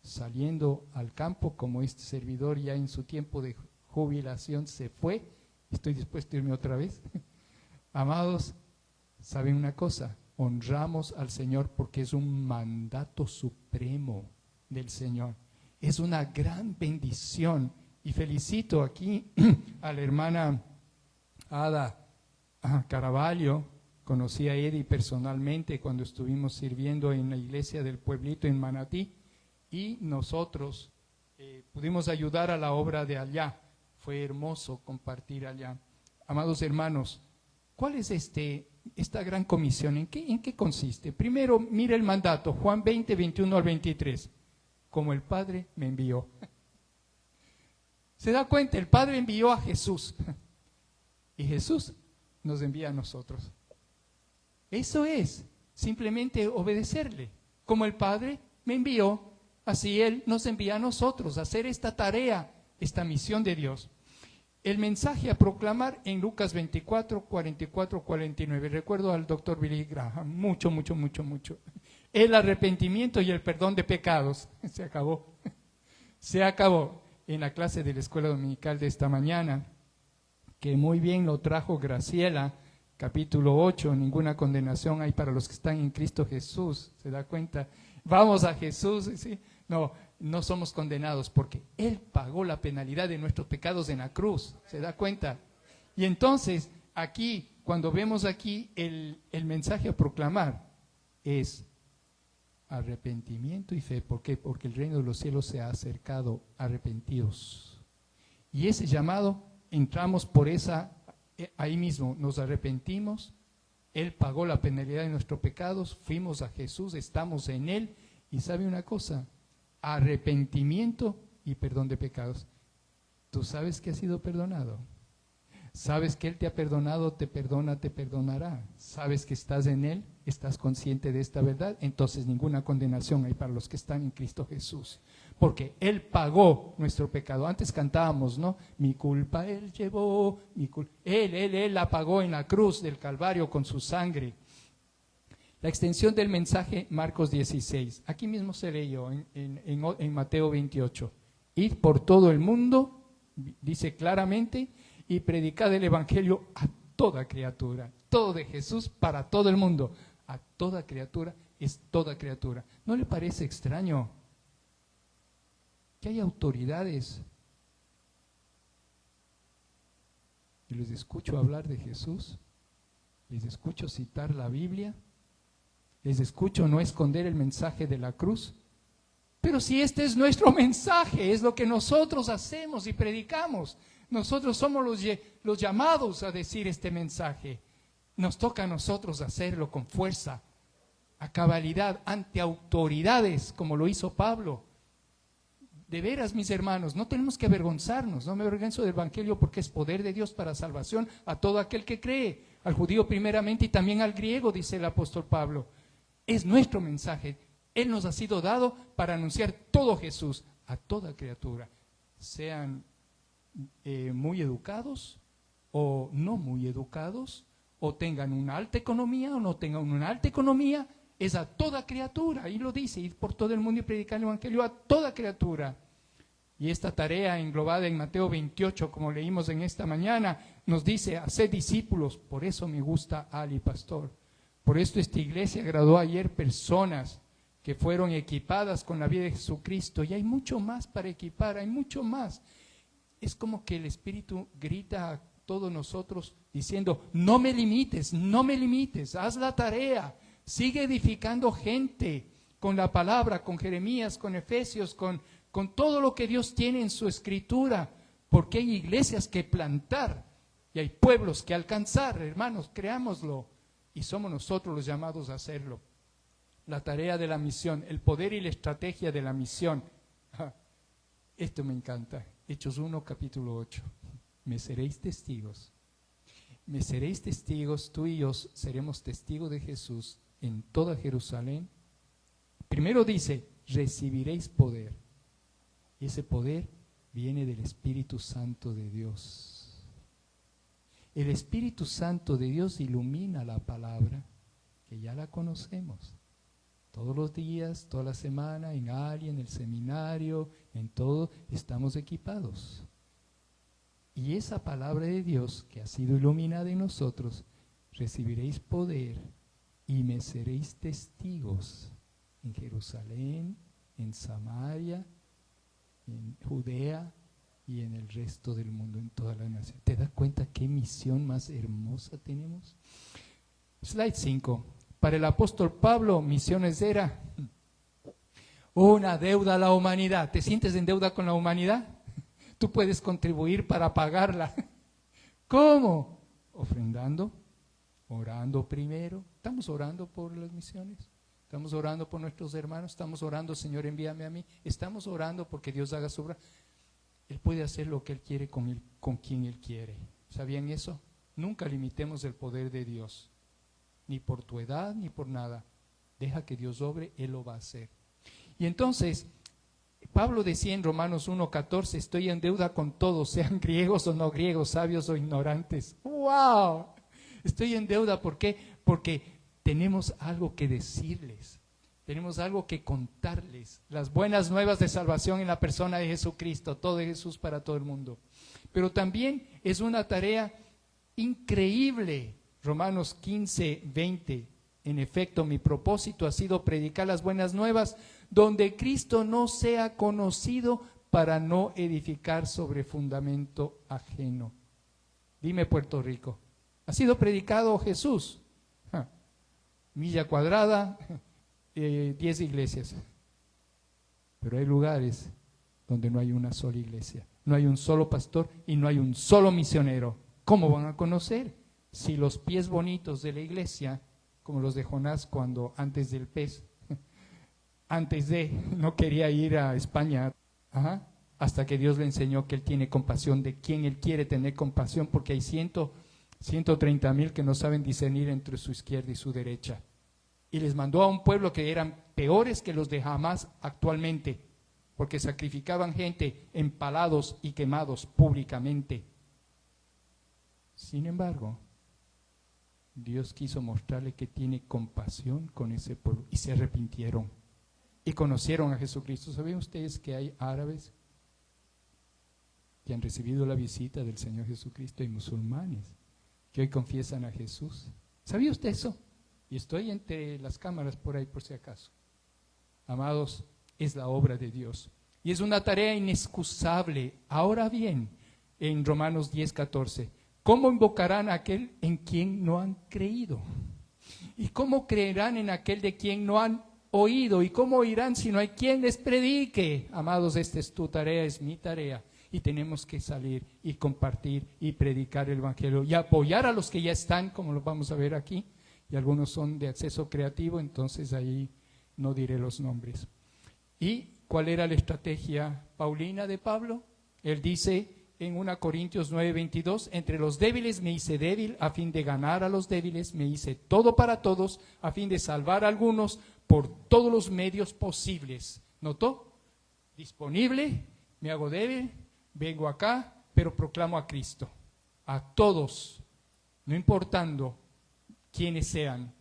saliendo al campo como este servidor ya en su tiempo de jubilación se fue, estoy dispuesto a irme otra vez. Amados, ¿saben una cosa? Honramos al Señor porque es un mandato supremo del Señor. Es una gran bendición. Y felicito aquí a la hermana Ada Caraballo. Conocí a Eddie personalmente cuando estuvimos sirviendo en la iglesia del pueblito en Manatí. Y nosotros pudimos ayudar a la obra de allá. Fue hermoso compartir allá. Amados hermanos, ¿cuál es esta gran comisión? ¿En qué consiste? Primero, mira el mandato, Juan 20, 21 al 23. Como el Padre me envió. ¿Se da cuenta? El Padre envió a Jesús. Y Jesús nos envía a nosotros. Eso es. simplemente obedecerle. Como el Padre me envió, así Él nos envía a nosotros a hacer esta tarea, esta misión de Dios. El mensaje a proclamar en Lucas 24, 44, 49. Recuerdo al doctor Billy Graham, mucho. El arrepentimiento y el perdón de pecados. Se acabó. Se acabó. En la clase de la escuela dominical de esta mañana, que muy bien lo trajo Graciela, capítulo 8, ninguna condenación hay para los que están en Cristo Jesús. ¿Se da cuenta? Vamos a Jesús, ¿sí? No somos condenados porque Él pagó la penalidad de nuestros pecados en la cruz. ¿Se da cuenta? Y entonces, aquí, cuando vemos aquí el mensaje a proclamar, es arrepentimiento y fe. ¿Por qué? Porque el reino de los cielos se ha acercado, arrepentidos. Y ese llamado, entramos por ahí mismo, nos arrepentimos, Él pagó la penalidad de nuestros pecados, fuimos a Jesús, estamos en Él, y ¿sabe una cosa? Arrepentimiento y perdón de pecados. ¿Tú sabes que has sido perdonado? ¿Sabes que Él te ha perdonado, te perdona, te perdonará? ¿Sabes que estás en Él? ¿Estás consciente de esta verdad? Entonces ninguna condenación hay para los que están en Cristo Jesús. Porque Él pagó nuestro pecado. Antes cantábamos, ¿no? Mi culpa Él llevó, Él la pagó en la cruz del Calvario con su sangre. La extensión del mensaje, Marcos 16. Aquí mismo se leyó en Mateo 28. Id por todo el mundo, dice claramente, y predicad el evangelio a toda criatura. Todo de Jesús para todo el mundo. A toda criatura es toda criatura. ¿No le parece extraño que hay autoridades y les escucho hablar de Jesús? Les escucho citar la Biblia. Les escucho no esconder el mensaje de la cruz. Pero si este es nuestro mensaje, es lo que nosotros hacemos y predicamos. Nosotros somos los llamados a decir este mensaje. Nos toca a nosotros hacerlo con fuerza, a cabalidad, ante autoridades, como lo hizo Pablo. De veras, mis hermanos, no tenemos que avergonzarnos. No me avergüenzo del evangelio porque es poder de Dios para salvación a todo aquel que cree, al judío primeramente y también al griego, dice el apóstol Pablo. Es nuestro mensaje. Él nos ha sido dado para anunciar todo Jesús a toda criatura, sean muy educados o no muy educados, o tengan una alta economía o no tengan una alta economía, es a toda criatura. Ahí lo dice, ir por todo el mundo y predicar el evangelio a toda criatura. Y esta tarea englobada en Mateo 28, como leímos en esta mañana, nos dice, haced discípulos. Por eso me gusta Ali, pastor. Por esto esta iglesia graduó ayer personas que fueron equipadas con la vida de Jesucristo. Y hay mucho más para equipar, hay mucho más. Es como que el Espíritu grita a todos nosotros diciendo, no me limites, haz la tarea, sigue edificando gente con la palabra, con Jeremías, con Efesios, con todo lo que Dios tiene en su Escritura, porque hay iglesias que plantar y hay pueblos que alcanzar, hermanos, creámoslo, y somos nosotros los llamados a hacerlo. La tarea de la misión, el poder y la estrategia de la misión. Esto me encanta. Hechos 1, capítulo 8. Me seréis testigos. Me seréis testigos, tú y yo seremos testigos de Jesús en toda Jerusalén. Primero dice, recibiréis poder. Y ese poder viene del Espíritu Santo de Dios. El Espíritu Santo de Dios ilumina la palabra, que ya la conocemos. Todos los días, toda la semana, en Ali, en el seminario, en todo, estamos equipados. Y esa palabra de Dios que ha sido iluminada en nosotros, recibiréis poder y me seréis testigos en Jerusalén, en Samaria, en Judea y en el resto del mundo, en toda la nación. ¿Te das cuenta qué misión más hermosa tenemos? Slide 5. Para el apóstol Pablo, misiones era una deuda a la humanidad. ¿Te sientes en deuda con la humanidad? Tú puedes contribuir para pagarla. ¿Cómo? Ofrendando, orando primero. Estamos orando por las misiones. Estamos orando por nuestros hermanos. Estamos orando, Señor, envíame a mí. Estamos orando porque Dios haga su obra. Él puede hacer lo que Él quiere con quien Él quiere. ¿Sabían eso? Nunca limitemos el poder de Dios. ni por tu edad, ni por nada. Deja que Dios obre, Él lo va a hacer. Y entonces, Pablo decía en Romanos 1:14, estoy en deuda con todos, sean griegos o no griegos, sabios o ignorantes. ¡Wow! Estoy en deuda, ¿por qué? Porque tenemos algo que decirles, tenemos algo que contarles, las buenas nuevas de salvación en la persona de Jesucristo, todo de Jesús para todo el mundo. Pero también es una tarea increíble. Romanos 15:20, en efecto, mi propósito ha sido predicar las buenas nuevas donde Cristo no sea conocido para no edificar sobre fundamento ajeno. Dime, Puerto Rico, ¿ha sido predicado Jesús? Milla cuadrada, 10 iglesias. Pero hay lugares donde no hay una sola iglesia, no hay un solo pastor y no hay un solo misionero. ¿Cómo van a conocer? Si los pies bonitos de la iglesia, como los de Jonás cuando antes del pez, no quería ir a España, hasta que Dios le enseñó que Él tiene compasión de quien Él quiere tener compasión, porque hay 130,000 que no saben discernir entre su izquierda y su derecha. Y les mandó a un pueblo que eran peores que los de Hamás actualmente, porque sacrificaban gente empalados y quemados públicamente. Sin embargo, Dios quiso mostrarle que tiene compasión con ese pueblo y se arrepintieron y conocieron a Jesucristo. ¿Saben ustedes que hay árabes que han recibido la visita del Señor Jesucristo y musulmanes que hoy confiesan a Jesús? ¿Sabía usted eso? Y estoy entre las cámaras por ahí por si acaso. Amados, es la obra de Dios y es una tarea inexcusable. Ahora bien, en Romanos 10:14, ¿cómo invocarán a aquel en quien no han creído? ¿Y cómo creerán en aquel de quien no han oído? ¿Y cómo oirán si no hay quien les predique? Amados, esta es tu tarea, es mi tarea. Y tenemos que salir y compartir y predicar el Evangelio y apoyar a los que ya están, como lo vamos a ver aquí. Y algunos son de acceso creativo, entonces ahí no diré los nombres. ¿Y cuál era la estrategia paulina de Pablo? Él dice en 1 Corintios 9:22, entre los débiles me hice débil a fin de ganar a los débiles, me hice todo para todos a fin de salvar a algunos por todos los medios posibles. ¿Notó? Disponible, me hago débil, vengo acá, pero proclamo a Cristo. A todos, no importando quiénes sean,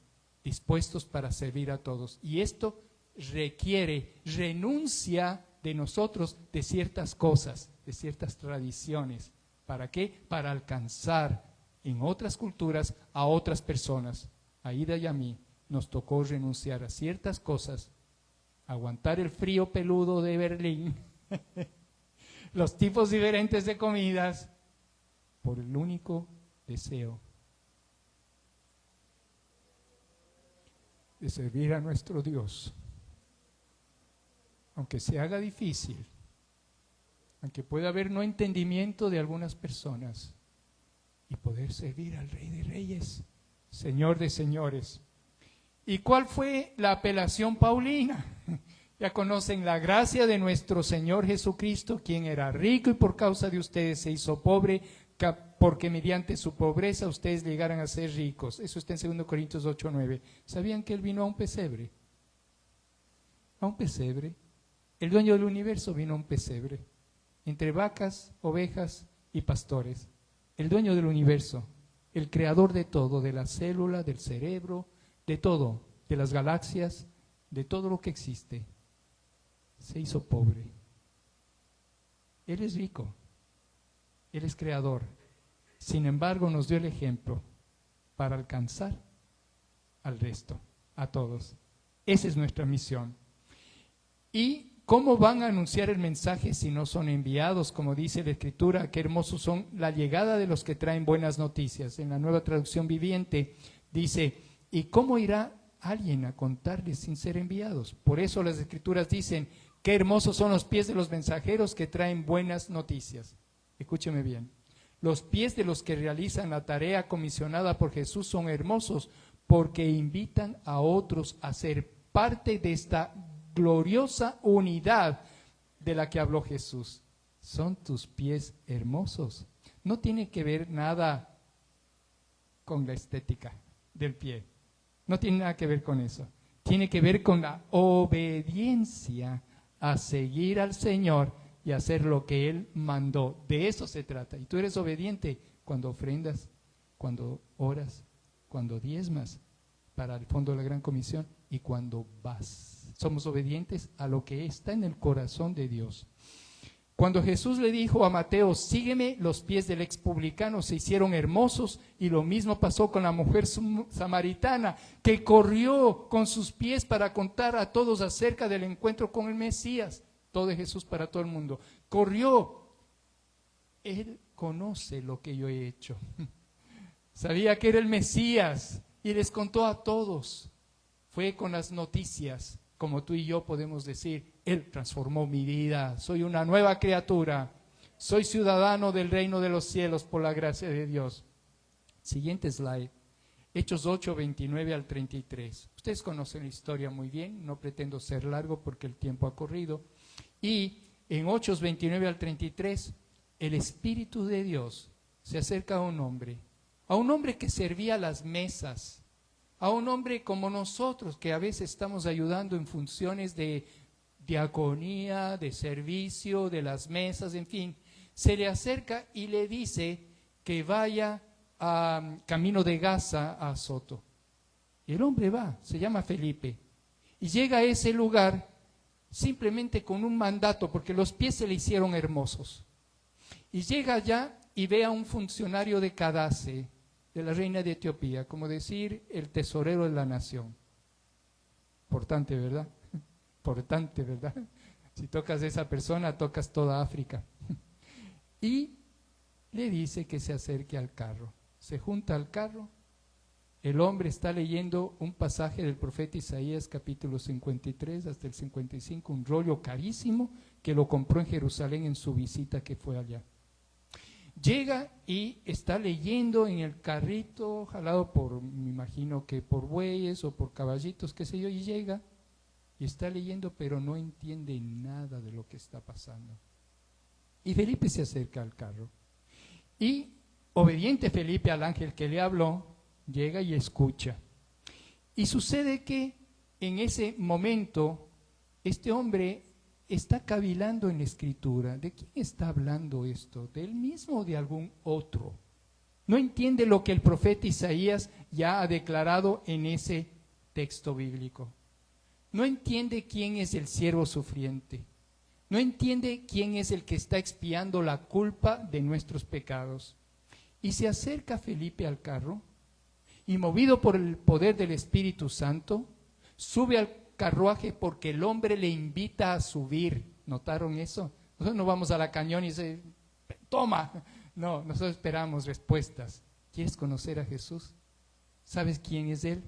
dispuestos para servir a todos. Y esto requiere renuncia de nosotros de ciertas cosas, de ciertas tradiciones. ¿Para qué? Para alcanzar en otras culturas a otras personas. A Ida y a mí nos tocó renunciar a ciertas cosas, aguantar el frío peludo de Berlín, los tipos diferentes de comidas, por el único deseo de servir a nuestro Dios. Aunque se haga difícil, aunque pueda haber no entendimiento de algunas personas, y poder servir al Rey de Reyes, Señor de Señores. ¿Y cuál fue la apelación paulina? Ya conocen la gracia de nuestro Señor Jesucristo, quien era rico y por causa de ustedes se hizo pobre, porque mediante su pobreza ustedes llegaran a ser ricos. Eso está en 2 Corintios 8:9. ¿Sabían que Él vino a un pesebre? A un pesebre. El dueño del universo vino a un pesebre, entre vacas, ovejas y pastores. El dueño del universo, el creador de todo, de la célula, del cerebro, de todo, de las galaxias, de todo lo que existe, se hizo pobre. Él es rico, Él es creador. Sin embargo, nos dio el ejemplo para alcanzar al resto, a todos. Esa es nuestra misión. ¿Y cómo van a anunciar el mensaje si no son enviados? Como dice la Escritura, qué hermosos son la llegada de los que traen buenas noticias. En la Nueva Traducción Viviente dice, ¿y cómo irá alguien a contarles sin ser enviados? Por eso las Escrituras dicen, qué hermosos son los pies de los mensajeros que traen buenas noticias. Escúcheme bien. Los pies de los que realizan la tarea comisionada por Jesús son hermosos porque invitan a otros a ser parte de esta gloriosa unidad de la que habló Jesús. Son tus pies hermosos. No tiene que ver nada con la estética del pie. No tiene nada que ver con eso. Tiene que ver con la obediencia a seguir al Señor y hacer lo que Él mandó. De eso se trata. Y tú eres obediente cuando ofrendas, cuando oras, cuando diezmas para el fondo de la Gran Comisión y cuando vas. Somos obedientes a lo que está en el corazón de Dios. Cuando Jesús le dijo a Mateo, sígueme, los pies del expublicano se hicieron hermosos, y lo mismo pasó con la mujer samaritana, que corrió con sus pies para contar a todos acerca del encuentro con el Mesías. Todo de Jesús para todo el mundo. Corrió. Él conoce lo que yo he hecho. Sabía que era el Mesías y les contó a todos. Fue con las noticias, como tú y yo podemos decir, Él transformó mi vida, soy una nueva criatura, soy ciudadano del reino de los cielos por la gracia de Dios. Siguiente slide, Hechos 8, 29 al 33. Ustedes conocen la historia muy bien, no pretendo ser largo porque el tiempo ha corrido. Y en Hechos 29 al 33, el Espíritu de Dios se acerca a un hombre que servía las mesas, a un hombre como nosotros, que a veces estamos ayudando en funciones de diaconía, de servicio, de las mesas, en fin. Se le acerca y le dice que vaya a camino de Gaza a Azoto. Y el hombre va, se llama Felipe, y llega a ese lugar simplemente con un mandato, porque los pies se le hicieron hermosos. Y llega allá y ve a un funcionario de Candace, de la reina de Etiopía, como decir, el tesorero de la nación. Importante, ¿verdad? Importante, ¿verdad? Si tocas a esa persona, tocas toda África. Y le dice que se acerque al carro. Se junta al carro. El hombre está leyendo un pasaje del profeta Isaías, capítulo 53 hasta el 55, un rollo carísimo que lo compró en Jerusalén en su visita que fue allá. Llega y está leyendo en el carrito, jalado por, me imagino que por bueyes o por caballitos, qué sé yo, y llega y está leyendo, pero no entiende nada de lo que está pasando. Y Felipe se acerca al carro. Y obediente Felipe al ángel que le habló, llega y escucha. Y sucede que en ese momento, este hombre está cavilando en la escritura. ¿De quién está hablando esto? ¿De él mismo o de algún otro? No entiende lo que el profeta Isaías ya ha declarado en ese texto bíblico. No entiende quién es el siervo sufriente. No entiende quién es el que está expiando la culpa de nuestros pecados. Y se acerca Felipe al carro y, movido por el poder del Espíritu Santo, sube al carruaje porque el hombre le invita a subir. ¿Notaron eso? Nosotros no vamos a la cañón y dice, toma. No, nosotros esperamos respuestas. ¿Quieres conocer a Jesús? ¿Sabes quién es Él?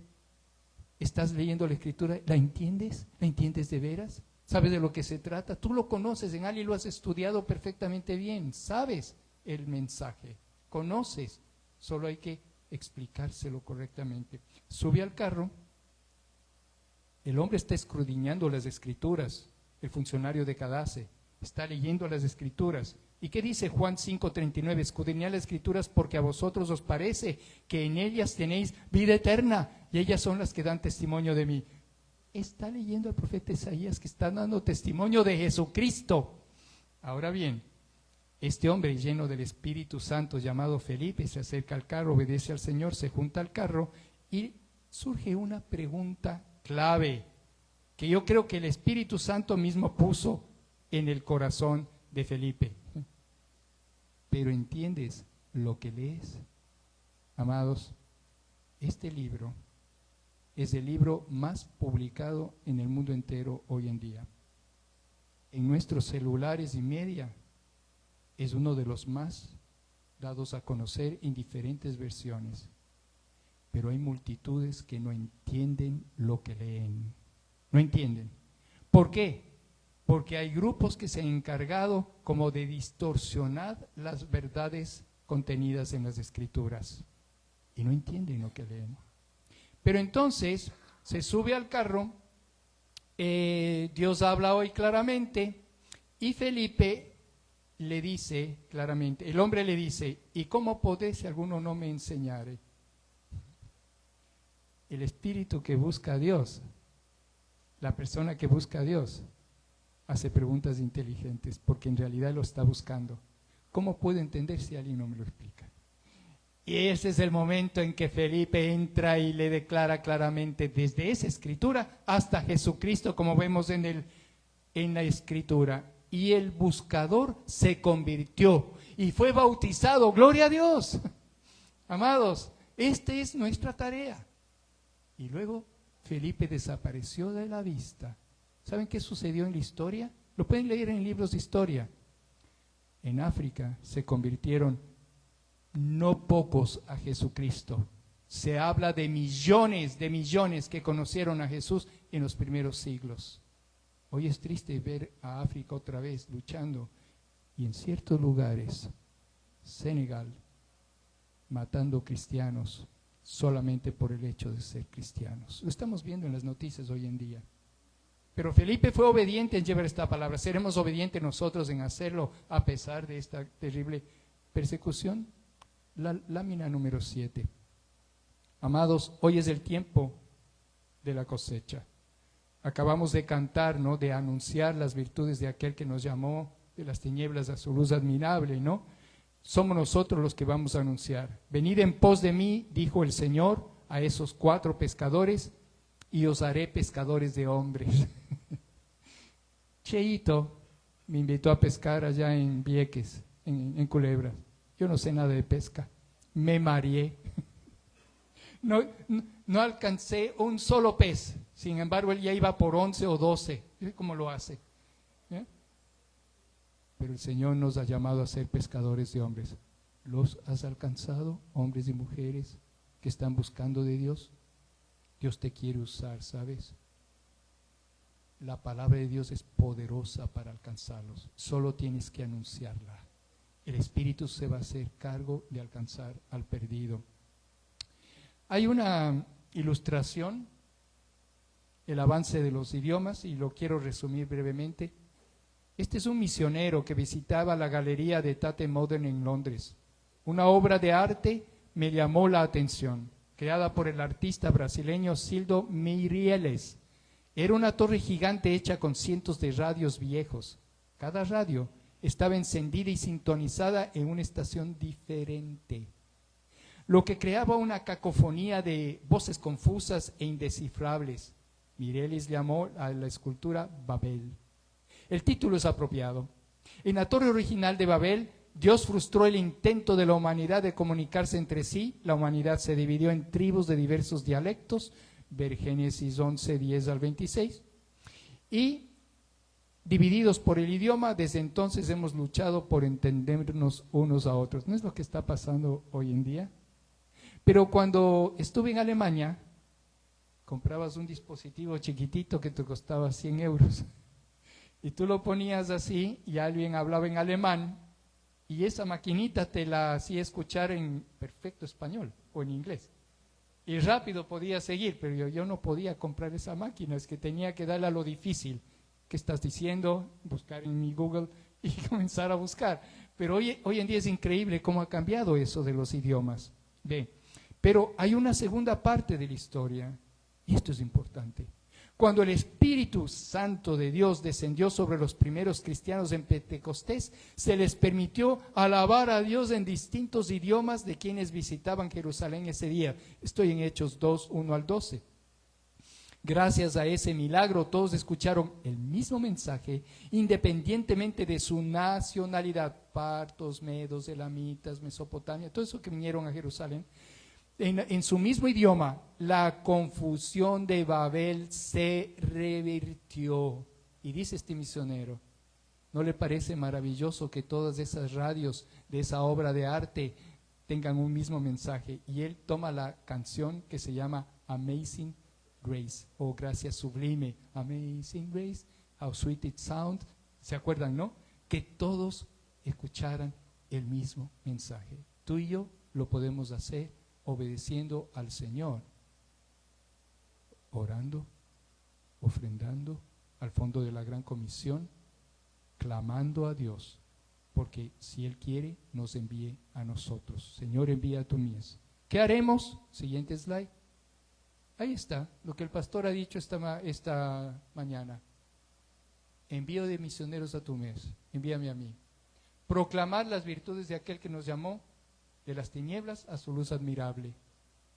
¿Estás leyendo la Escritura? ¿La entiendes? ¿La entiendes de veras? ¿Sabes de lo que se trata? Tú lo conoces, en Ali lo has estudiado perfectamente bien. Sabes el mensaje, conoces, solo hay que explicárselo correctamente. Sube al carro. El hombre está escudriñando las Escrituras, el funcionario de Candace, está leyendo las Escrituras. ¿Y qué dice Juan 5:39? Escudriñad las Escrituras porque a vosotros os parece que en ellas tenéis vida eterna y ellas son las que dan testimonio de mí. Está leyendo al profeta Isaías que está dando testimonio de Jesucristo. Ahora bien, este hombre lleno del Espíritu Santo llamado Felipe se acerca al carro, obedece al Señor, se junta al carro y surge una pregunta clave que yo creo que el Espíritu Santo mismo puso en el corazón de Felipe. Pero ¿entiendes lo que lees? Amados, este libro es el libro más publicado en el mundo entero hoy en día. En nuestros celulares y media es uno de los más dados a conocer en diferentes versiones. Pero hay multitudes que no entienden lo que leen. No entienden. ¿Por qué? Porque hay grupos que se han encargado como de distorsionar las verdades contenidas en las Escrituras. Y no entienden lo que leen. Pero entonces se sube al carro, Dios habla hoy claramente, y Felipe le dice claramente, el hombre le dice, ¿y cómo podés si alguno no me enseñare? el espíritu que busca a Dios, la persona que busca a Dios, hace preguntas inteligentes porque en realidad lo está buscando. ¿Cómo puedo entender si alguien no me lo explica? Y ese es el momento en que Felipe entra y le declara claramente desde esa escritura hasta Jesucristo, como vemos en la escritura. Y el buscador se convirtió y fue bautizado. ¡Gloria a Dios! Amados, esta es nuestra tarea. Y luego Felipe desapareció de la vista. ¿Saben qué sucedió en la historia? Lo pueden leer en libros de historia. En África se convirtieron no pocos a Jesucristo. Se habla de millones que conocieron a Jesús en los primeros siglos. Hoy es triste ver a África otra vez luchando y en ciertos lugares, Senegal, matando cristianos solamente por el hecho de ser cristianos. Lo estamos viendo en las noticias hoy en día. Pero Felipe fue obediente en llevar esta palabra. ¿Seremos obedientes nosotros en hacerlo a pesar de esta terrible persecución? La lámina número 7. Amados, hoy es el tiempo de la cosecha. Acabamos de cantar, ¿no? De anunciar las virtudes de aquel que nos llamó de las tinieblas a su luz admirable, ¿no? Somos nosotros los que vamos a anunciar. Venid en pos de mí, dijo el Señor a esos 4 pescadores, y os haré pescadores de hombres. Cheito me invitó a pescar allá en Vieques, en Culebra. Yo no sé nada de pesca. Me mareé. No alcancé un solo pez. Sin embargo, él ya iba por 11 o 12. ¿Cómo lo hace? ¿Eh? Pero el Señor nos ha llamado a ser pescadores de hombres. ¿Los has alcanzado, hombres y mujeres que están buscando de Dios? Dios te quiere usar, ¿sabes? La palabra de Dios es poderosa para alcanzarlos. Solo tienes que anunciarla. El Espíritu se va a hacer cargo de alcanzar al perdido. Hay una ilustración, el avance de los idiomas, y lo quiero resumir brevemente. Este es un misionero que visitaba la galería de Tate Modern en Londres. Una obra de arte me llamó la atención, creada por el artista brasileño Cildo Meirelles. Era una torre gigante hecha con cientos de radios viejos. Cada radio estaba encendida y sintonizada en una estación diferente, lo que creaba una cacofonía de voces confusas e indescifrables. Meirelles llamó a la escultura Babel. El título es apropiado. En la torre original de Babel, Dios frustró el intento de la humanidad de comunicarse entre sí. La humanidad se dividió en tribus de diversos dialectos, ver Génesis 11, 10 al 26, y divididos por el idioma, desde entonces hemos luchado por entendernos unos a otros. ¿No es lo que está pasando hoy en día? Pero cuando estuve en Alemania, comprabas un dispositivo chiquitito que te costaba 100 euros, y tú lo ponías así, y alguien hablaba en alemán, y esa maquinita te la hacía escuchar en perfecto español o en inglés. Y rápido podía seguir, pero yo no podía comprar esa máquina, es que tenía que darle a lo difícil. ¿Qué estás diciendo? Buscar en mi Google y comenzar a buscar. Pero hoy en día es increíble cómo ha cambiado eso de los idiomas. Pero hay una segunda parte de la historia, y esto es importante. Cuando el Espíritu Santo de Dios descendió sobre los primeros cristianos en Pentecostés, se les permitió alabar a Dios en distintos idiomas de quienes visitaban Jerusalén ese día. Estoy en Hechos 2, 1 al 12. Gracias a ese milagro, todos escucharon el mismo mensaje, independientemente de su nacionalidad. Partos, medos, elamitas, Mesopotamia, todo eso que vinieron a Jerusalén. En su mismo idioma, la confusión de Babel se revirtió. Y dice este misionero, ¿no le parece maravilloso que todas esas radios de esa obra de arte tengan un mismo mensaje? Y él toma la canción que se llama Amazing Grace, o Gracia Sublime. Amazing Grace, how sweet it sounds. ¿Se acuerdan, no? Que todos escucharan el mismo mensaje. Tú y yo lo podemos hacer obedeciendo al Señor, orando, ofrendando al fondo de la gran comisión, clamando a Dios, porque si Él quiere, nos envíe a nosotros. Señor, envía a tu mies. ¿Qué haremos? Siguiente slide. Ahí está, lo que el pastor ha dicho esta mañana. Envío de misioneros a tu mes, envíame a mí. Proclamar las virtudes de aquel que nos llamó de las tinieblas a su luz admirable.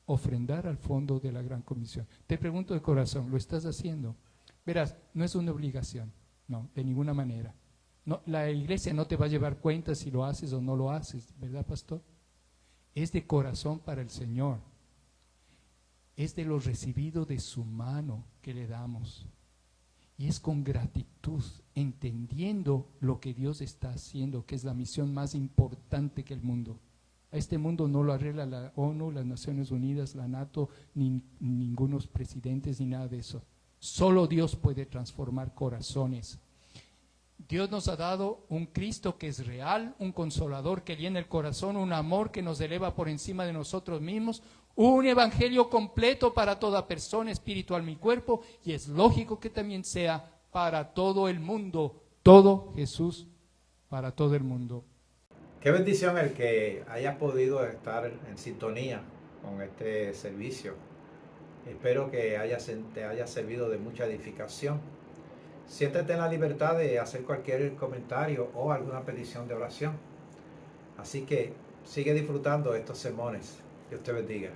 Ofrendar al fondo de la gran comisión. Te pregunto de corazón, ¿lo estás haciendo? Verás, no es una obligación, no, de ninguna manera. No, la iglesia no te va a llevar cuenta si lo haces o no lo haces, ¿verdad, pastor? Es de corazón para el Señor. Es de lo recibido de su mano que le damos. Y es con gratitud, entendiendo lo que Dios está haciendo, que es la misión más importante que el mundo. A este mundo no lo arregla la ONU, las Naciones Unidas, la NATO, ni ningunos presidentes, ni nada de eso. Solo Dios puede transformar corazones. Dios nos ha dado un Cristo que es real, un consolador que llena el corazón, un amor que nos eleva por encima de nosotros mismos, un evangelio completo para toda persona, espiritual, mi cuerpo, y es lógico que también sea para todo el mundo, todo Jesús para todo el mundo. Qué bendición el que haya podido estar en sintonía con este servicio. Espero que te haya servido de mucha edificación. Siéntete en la libertad de hacer cualquier comentario o alguna petición de oración. Así que sigue disfrutando estos sermones. Dios te bendiga.